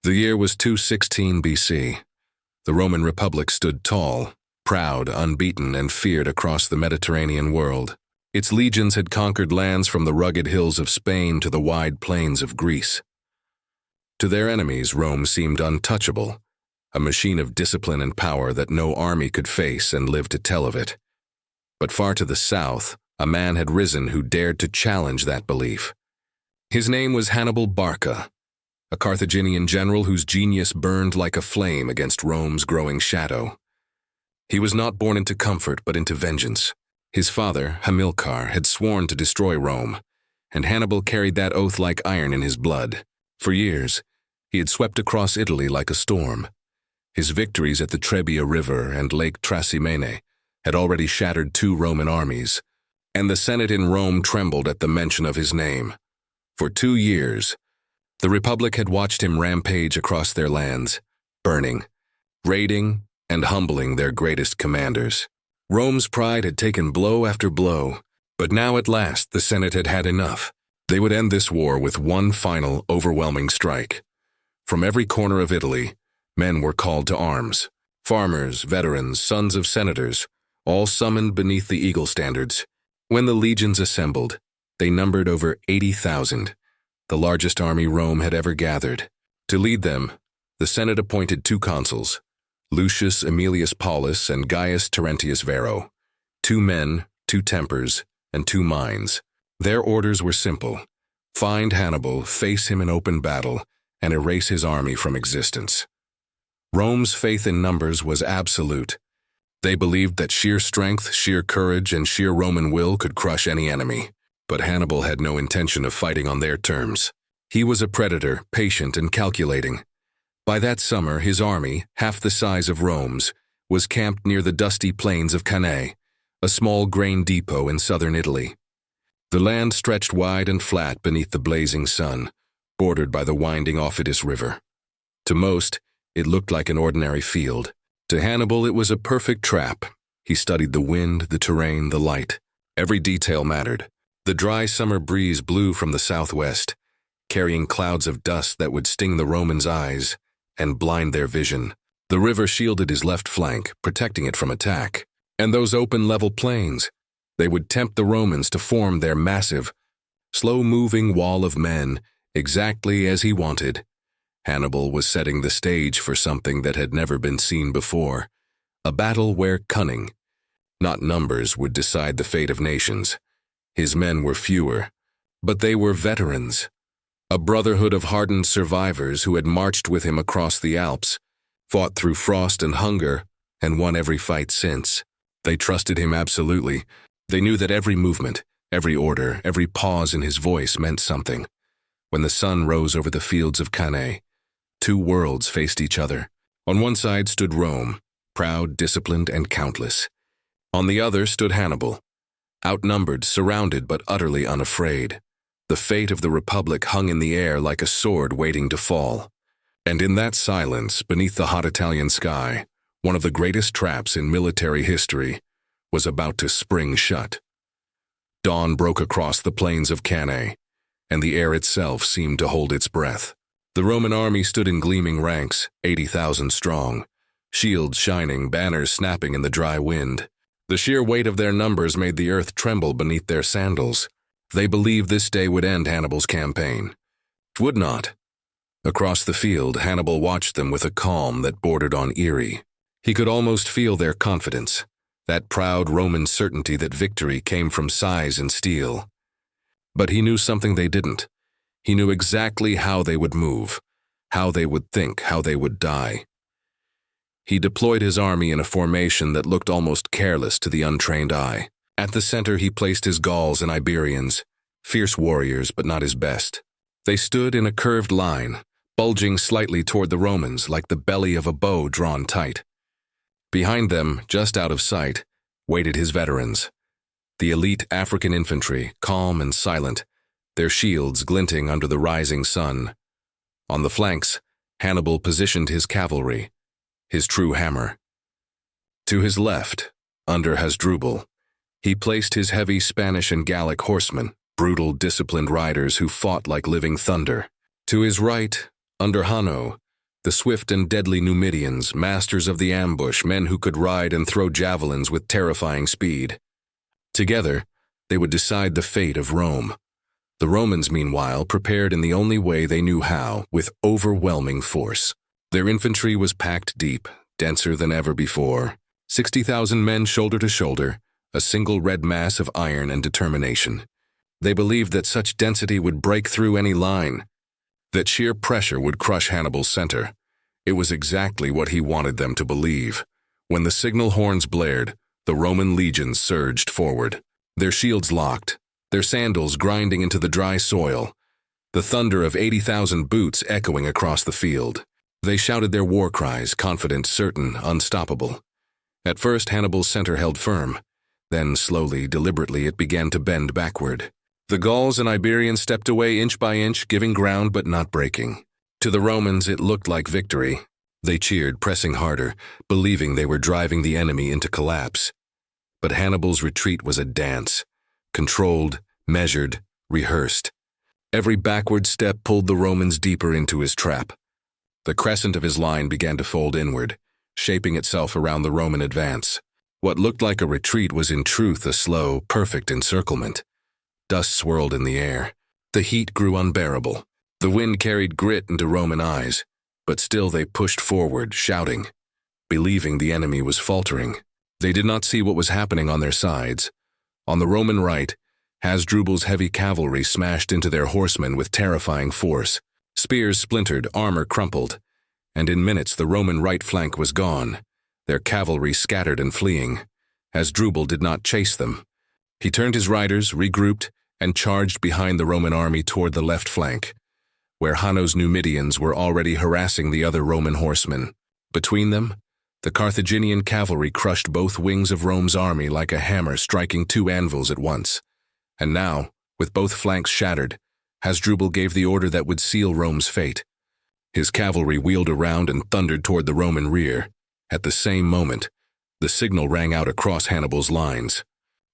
The year was 216 BC. The Roman Republic stood tall, proud, unbeaten, and feared across the Mediterranean world. Its legions had conquered lands from the rugged hills of Spain to the wide plains of Greece. To their enemies, Rome seemed untouchable, a machine of discipline and power that no army could face and live to tell of it. But far to the south, a man had risen who dared to challenge that belief. His name was Hannibal Barca, a Carthaginian general whose genius burned like a flame against Rome's growing shadow. He was not born into comfort but into vengeance. His father, Hamilcar, had sworn to destroy Rome, and Hannibal carried that oath like iron in his blood. For years, he had swept across Italy like a storm. His victories at the Trebia River and Lake Trasimene had already shattered 2 Roman armies, and the Senate in Rome trembled at the mention of his name. For 2 years, the Republic had watched him rampage across their lands, burning, raiding, and humbling their greatest commanders. Rome's pride had taken blow after blow, but now at last the Senate had had enough. They would end this war with one final, overwhelming strike. From every corner of Italy, men were called to arms. Farmers, veterans, sons of senators, all summoned beneath the eagle standards. When the legions assembled, they numbered over 80,000, the largest army Rome had ever gathered. To lead them, the Senate appointed 2 consuls, Lucius Aemilius Paulus and Gaius Terentius Varro, 2 men, 2 tempers, and 2 minds. Their orders were simple: find Hannibal, face him in open battle, and erase his army from existence. Rome's faith in numbers was absolute. They believed that sheer strength, sheer courage, and sheer Roman will could crush any enemy. But Hannibal had no intention of fighting on their terms. He was a predator, patient and calculating. By that summer, his army, half the size of Rome's, was camped near the dusty plains of Cannae, a small grain depot in southern Italy. The land stretched wide and flat beneath the blazing sun, bordered by the winding Aufidus River. To most, it looked like an ordinary field. To Hannibal, it was a perfect trap. He studied the wind, the terrain, the light. Every detail mattered. The dry summer breeze blew from the southwest, carrying clouds of dust that would sting the Romans' eyes and blind their vision. The river shielded his left flank, protecting it from attack. And those open level plains, they would tempt the Romans to form their massive, slow-moving wall of men exactly as he wanted. Hannibal was setting the stage for something that had never been seen before, a battle where cunning, not numbers, would decide the fate of nations. His men were fewer, but they were veterans, a brotherhood of hardened survivors who had marched with him across the Alps, fought through frost and hunger, and won every fight since. They trusted him absolutely. They knew that every movement, every order, every pause in his voice meant something. When the sun rose over the fields of Cannae, 2 worlds faced each other. On one side stood Rome, proud, disciplined, and countless. On the other stood Hannibal, outnumbered, surrounded, but utterly unafraid. The fate of the Republic hung in the air like a sword waiting to fall. And in that silence, beneath the hot Italian sky, one of the greatest traps in military history was about to spring shut. Dawn broke across the plains of Cannae, and the air itself seemed to hold its breath. The Roman army stood in gleaming ranks, 80,000 strong, shields shining, banners snapping in the dry wind. The sheer weight of their numbers made the earth tremble beneath their sandals. They believed this day would end Hannibal's campaign. It would not. Across the field, Hannibal watched them with a calm that bordered on eerie. He could almost feel their confidence, that proud Roman certainty that victory came from size and steel. But he knew something they didn't. He knew exactly how they would move, how they would think, how they would die. He deployed his army in a formation that looked almost careless to the untrained eye. At the center he placed his Gauls and Iberians, fierce warriors but not his best. They stood in a curved line, bulging slightly toward the Romans like the belly of a bow drawn tight. Behind them, just out of sight, waited his veterans, the elite African infantry, calm and silent, their shields glinting under the rising sun. On the flanks, Hannibal positioned his cavalry, his true hammer. To his left, under Hasdrubal, he placed his heavy Spanish and Gallic horsemen, brutal, disciplined riders who fought like living thunder. To his right, under Hanno, The swift and deadly Numidians, masters of the ambush, men who could ride and throw javelins with terrifying speed. Together, they would decide the fate of Rome. The Romans, meanwhile, prepared in the only way they knew how, with overwhelming force. Their infantry was packed deep, denser than ever before. 60,000 men shoulder to shoulder, a single red mass of iron and determination. They believed that such density would break through any line, that sheer pressure would crush Hannibal's center. It was exactly what he wanted them to believe. When the signal horns blared, the Roman legions surged forward. Their shields locked, their sandals grinding into the dry soil, the thunder of 80,000 boots echoing across the field. They shouted their war cries, confident, certain, unstoppable. At first, Hannibal's center held firm. Then, slowly, deliberately, it began to bend backward. The Gauls and Iberians stepped away inch by inch, giving ground but not breaking. To the Romans, it looked like victory. They cheered, pressing harder, believing they were driving the enemy into collapse. But Hannibal's retreat was a dance, controlled, measured, rehearsed. Every backward step pulled the Romans deeper into his trap. The crescent of his line began to fold inward, shaping itself around the Roman advance. What looked like a retreat was in truth a slow, perfect encirclement. Dust swirled in the air. The heat grew unbearable. The wind carried grit into Roman eyes, but still they pushed forward, shouting, believing the enemy was faltering. They did not see what was happening on their sides. On the Roman right, Hasdrubal's heavy cavalry smashed into their horsemen with terrifying force. Spears splintered, armor crumpled, and in minutes the Roman right flank was gone, their cavalry scattered and fleeing. Hasdrubal did not chase them. He turned his riders, regrouped, and charged behind the Roman army toward the left flank, where Hanno's Numidians were already harassing the other Roman horsemen. Between them, the Carthaginian cavalry crushed both wings of Rome's army like a hammer striking two anvils at once. And now, with both flanks shattered, Hasdrubal gave the order that would seal Rome's fate. His cavalry wheeled around and thundered toward the Roman rear. At the same moment, the signal rang out across Hannibal's lines.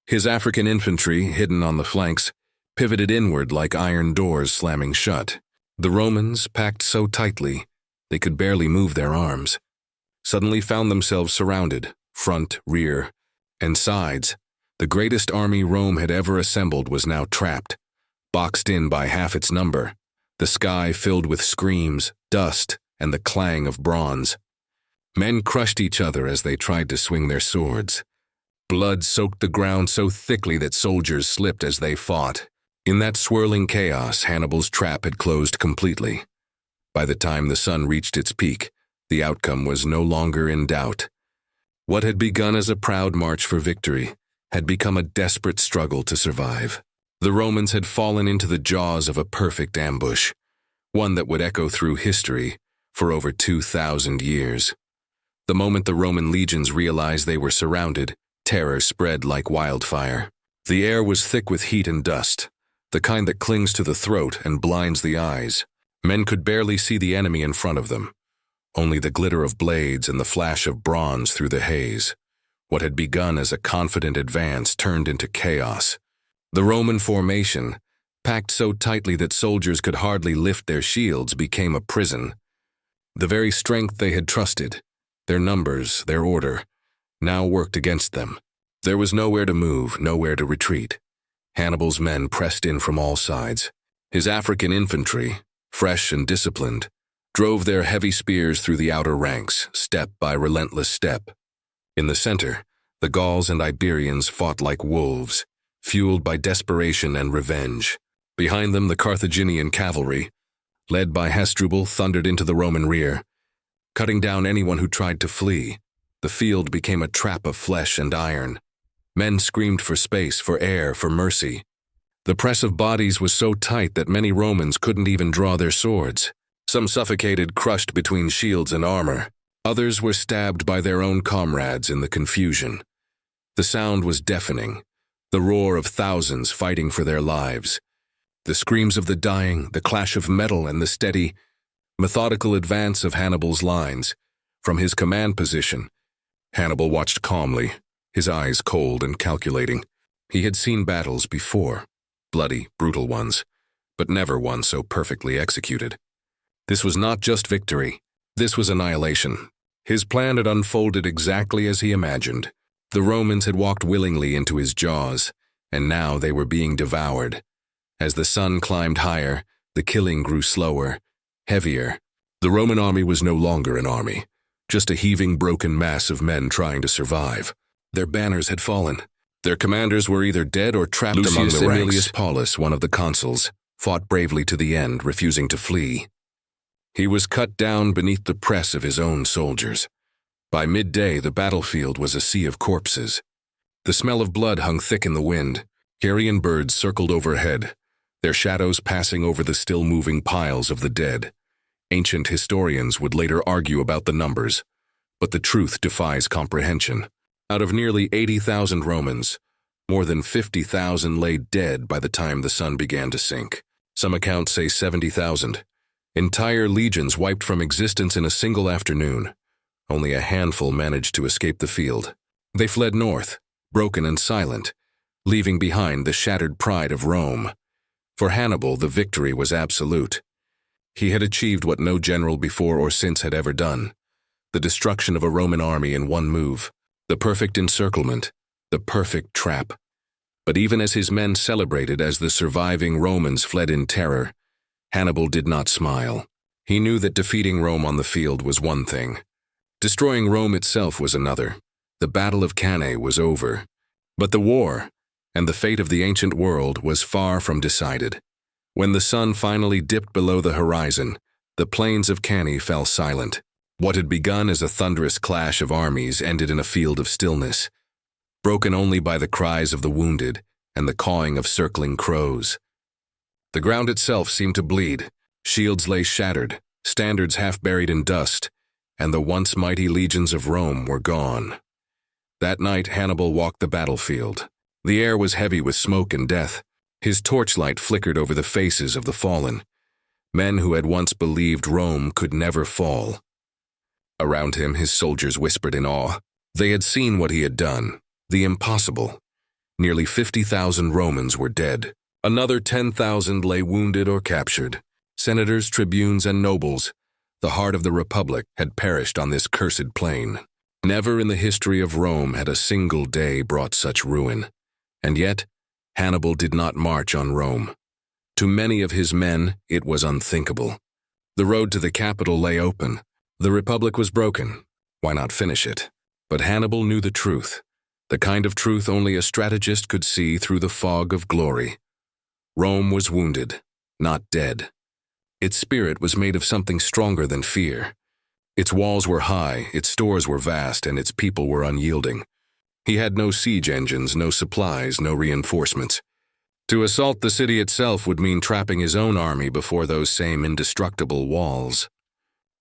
His African infantry, hidden on the flanks, pivoted inward like iron doors slamming shut. The Romans, packed so tightly, they could barely move their arms, suddenly found themselves surrounded, front, rear, and sides. The greatest army Rome had ever assembled was now trapped, boxed in by half its number, the sky filled with screams, dust, and the clang of bronze. Men crushed each other as they tried to swing their swords. Blood soaked the ground so thickly that soldiers slipped as they fought. In that swirling chaos, Hannibal's trap had closed completely. By the time the sun reached its peak, the outcome was no longer in doubt. What had begun as a proud march for victory had become a desperate struggle to survive. The Romans had fallen into the jaws of a perfect ambush, one that would echo through history for over 2,000 years. The moment the Roman legions realized they were surrounded, terror spread like wildfire. The air was thick with heat and dust, the kind that clings to the throat and blinds the eyes. Men could barely see the enemy in front of them, only the glitter of blades and the flash of bronze through the haze. What had begun as a confident advance turned into chaos. The Roman formation, packed so tightly that soldiers could hardly lift their shields, became a prison. The very strength they had trusted, their numbers, their order, now worked against them. There was nowhere to move, nowhere to retreat. Hannibal's men pressed in from all sides. His African infantry, fresh and disciplined, drove their heavy spears through the outer ranks, step by relentless step. In the center, the Gauls and Iberians fought like wolves, fueled by desperation and revenge. Behind them, the Carthaginian cavalry, led by Hasdrubal, thundered into the Roman rear, cutting down anyone who tried to flee. The field became a trap of flesh and iron. Men screamed for space, for air, for mercy. The press of bodies was so tight that many Romans couldn't even draw their swords. Some suffocated, crushed between shields and armor. Others were stabbed by their own comrades in the confusion. The sound was deafening, the roar of thousands fighting for their lives. The screams of the dying, the clash of metal, and the steady, methodical advance of Hannibal's lines. From his command position, Hannibal watched calmly, his eyes cold and calculating. He had seen battles before, bloody, brutal ones, but never one so perfectly executed. This was not just victory. This was annihilation. His plan had unfolded exactly as he imagined. The Romans had walked willingly into his jaws, and now they were being devoured. As the sun climbed higher, the killing grew slower, heavier. The Roman army was no longer an army, just a heaving, broken mass of men trying to survive. Their banners had fallen. Their commanders were either dead or trapped among the ranks. Lucius Aemilius Paulus, one of the consuls, fought bravely to the end, refusing to flee. He was cut down beneath the press of his own soldiers. By midday, the battlefield was a sea of corpses. The smell of blood hung thick in the wind. Carrion birds circled overhead, their shadows passing over the still-moving piles of the dead. Ancient historians would later argue about the numbers, but the truth defies comprehension. Out of nearly 80,000 Romans, more than 50,000 lay dead by the time the sun began to sink. Some accounts say 70,000. Entire legions wiped from existence in a single afternoon. Only a handful managed to escape the field. They fled north, broken and silent, leaving behind the shattered pride of Rome. For Hannibal, the victory was absolute. He had achieved what no general before or since had ever done: the destruction of a Roman army in one move, the perfect encirclement, the perfect trap. But even as his men celebrated as the surviving Romans fled in terror, Hannibal did not smile. He knew that defeating Rome on the field was one thing. Destroying Rome itself was another. The Battle of Cannae was over. But the war, and the fate of the ancient world, was far from decided. When the sun finally dipped below the horizon, the plains of Cannae fell silent. What had begun as a thunderous clash of armies ended in a field of stillness, broken only by the cries of the wounded and the cawing of circling crows. The ground itself seemed to bleed. Shields lay shattered, standards half buried in dust, and the once mighty legions of Rome were gone. That night, Hannibal walked the battlefield. The air was heavy with smoke and death. His torchlight flickered over the faces of the fallen, men who had once believed Rome could never fall. Around him, his soldiers whispered in awe. They had seen what he had done, the impossible. Nearly 50,000 Romans were dead. Another 10,000 lay wounded or captured. Senators, tribunes, and nobles, the heart of the Republic, had perished on this cursed plain. Never in the history of Rome had a single day brought such ruin. And yet, Hannibal did not march on Rome. To many of his men, it was unthinkable. The road to the capital lay open. The Republic was broken. Why not finish it? But Hannibal knew the truth, the kind of truth only a strategist could see through the fog of glory. Rome was wounded, not dead. Its spirit was made of something stronger than fear. Its walls were high, its stores were vast, and its people were unyielding. He had no siege engines, no supplies, no reinforcements. To assault the city itself would mean trapping his own army before those same indestructible walls.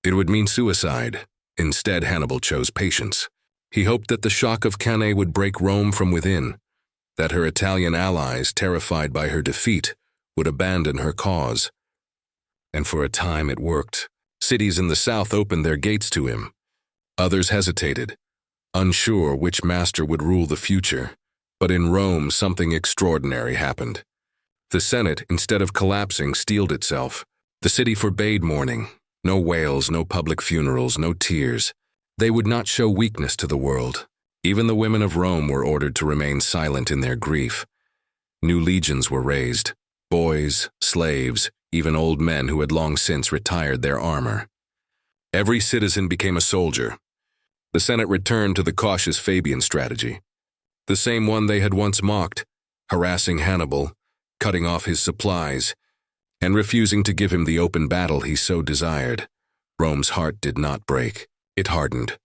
It would mean suicide. Instead, Hannibal chose patience. He hoped that the shock of Cannae would break Rome from within, that her Italian allies, terrified by her defeat, would abandon her cause. And for a time it worked. Cities in the south opened their gates to him. Others hesitated, unsure which master would rule the future. But in Rome, something extraordinary happened. The Senate, instead of collapsing, steeled itself. The city forbade mourning. No wails, no public funerals, no tears. They would not show weakness to the world. Even the women of Rome were ordered to remain silent in their grief. New legions were raised. Boys, slaves, even old men who had long since retired their armor. Every citizen became a soldier. The Senate returned to the cautious Fabian strategy, the same one they had once mocked, harassing Hannibal, cutting off his supplies, and refusing to give him the open battle he so desired. Rome's heart did not break. It hardened.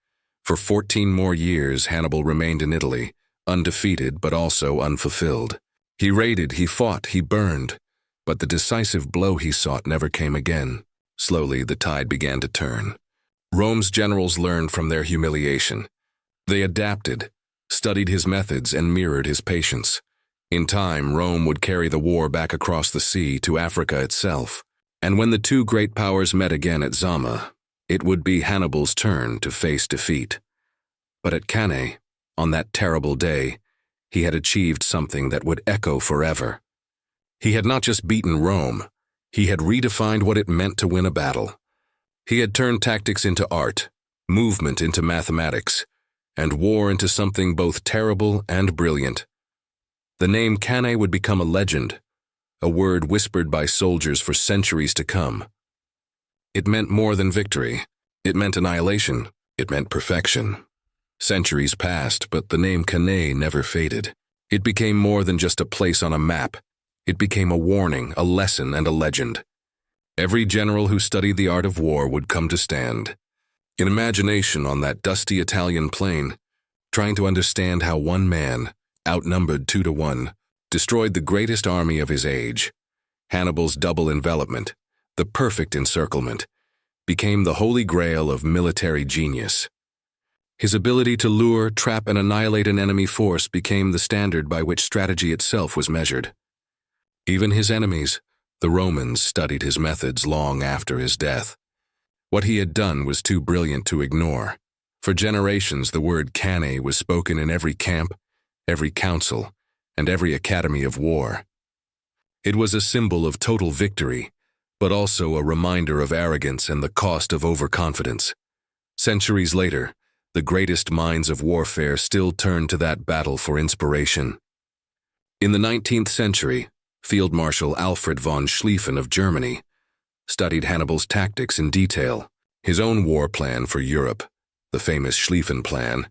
For 14 more years, Hannibal remained in Italy, undefeated but also unfulfilled. He raided, he fought, he burned, but the decisive blow he sought never came again. Slowly, the tide began to turn. Rome's generals learned from their humiliation. They adapted, studied his methods, and mirrored his patience. In time, Rome would carry the war back across the sea to Africa itself. And when the two great powers met again at Zama, it would be Hannibal's turn to face defeat. But at Cannae, on that terrible day, he had achieved something that would echo forever. He had not just beaten Rome, he had redefined what it meant to win a battle. He had turned tactics into art, movement into mathematics, and war into something both terrible and brilliant. The name Cannae would become a legend, a word whispered by soldiers for centuries to come. It meant more than victory. It meant annihilation. It meant perfection. Centuries passed, but the name Cannae never faded. It became more than just a place on a map. It became a warning, a lesson, and a legend. Every general who studied the art of war would come to stand, in imagination on that dusty Italian plain, trying to understand how one man, outnumbered 2-1, destroyed the greatest army of his age. Hannibal's double envelopment, the perfect encirclement, became the holy grail of military genius. His ability to lure, trap, and annihilate an enemy force became the standard by which strategy itself was measured. Even his enemies, the Romans, studied his methods long after his death. What he had done was too brilliant to ignore. For generations, the word Cannae was spoken in every camp, every council, and every academy of war. It was a symbol of total victory, but also a reminder of arrogance and the cost of overconfidence. Centuries later, the greatest minds of warfare still turned to that battle for inspiration. In the 19th century, Field Marshal Alfred von Schlieffen of Germany studied Hannibal's tactics in detail. His own war plan for Europe, the famous Schlieffen Plan,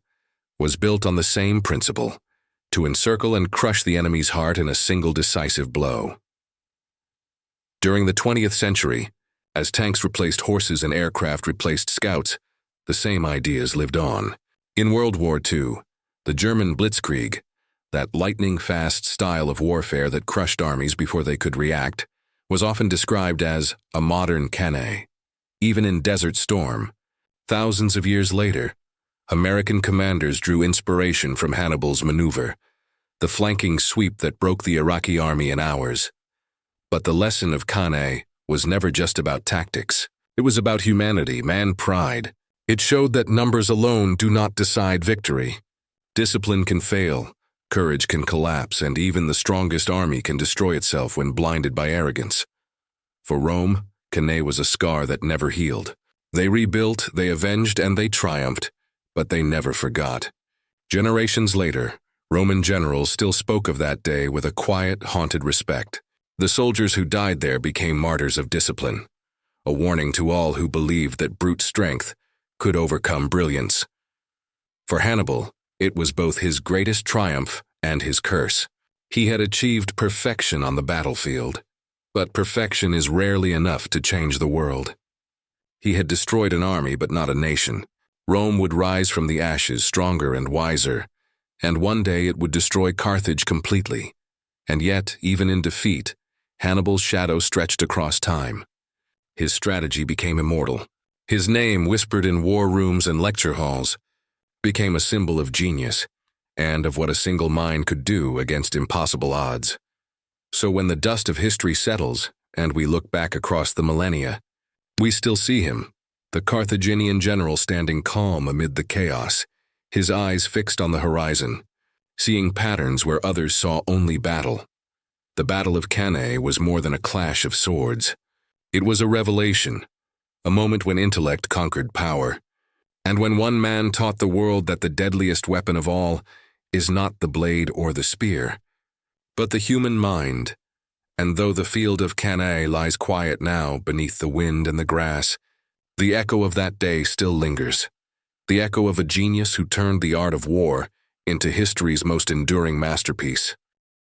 was built on the same principle: to encircle and crush the enemy's heart in a single decisive blow. During the 20th century, as tanks replaced horses and aircraft replaced scouts, the same ideas lived on. In World War II, the German Blitzkrieg, that lightning-fast style of warfare that crushed armies before they could react, was often described as a modern Cannae. Even in Desert Storm, thousands of years later, American commanders drew inspiration from Hannibal's maneuver, the flanking sweep that broke the Iraqi army in hours. But the lesson of Cannae was never just about tactics. It was about humanity, man-pride. It showed that numbers alone do not decide victory. Discipline can fail, courage can collapse, and even the strongest army can destroy itself when blinded by arrogance. For Rome, Cannae was a scar that never healed. They rebuilt, they avenged, and they triumphed, but they never forgot. Generations later, Roman generals still spoke of that day with a quiet, haunted respect. The soldiers who died there became martyrs of discipline, a warning to all who believed that brute strength could overcome brilliance. For Hannibal, it was both his greatest triumph and his curse. He had achieved perfection on the battlefield, but perfection is rarely enough to change the world. He had destroyed an army but not a nation. Rome would rise from the ashes stronger and wiser, and one day it would destroy Carthage completely. And yet, even in defeat, Hannibal's shadow stretched across time. His strategy became immortal. His name, whispered in war rooms and lecture halls, became a symbol of genius and of what a single mind could do against impossible odds. So when the dust of history settles and we look back across the millennia, we still see him, the Carthaginian general standing calm amid the chaos, his eyes fixed on the horizon, seeing patterns where others saw only battle. The Battle of Cannae was more than a clash of swords. It was a revelation, a moment when intellect conquered power, and when one man taught the world that the deadliest weapon of all is not the blade or the spear, but the human mind. And though the field of Cannae lies quiet now beneath the wind and the grass, the echo of that day still lingers, the echo of a genius who turned the art of war into history's most enduring masterpiece.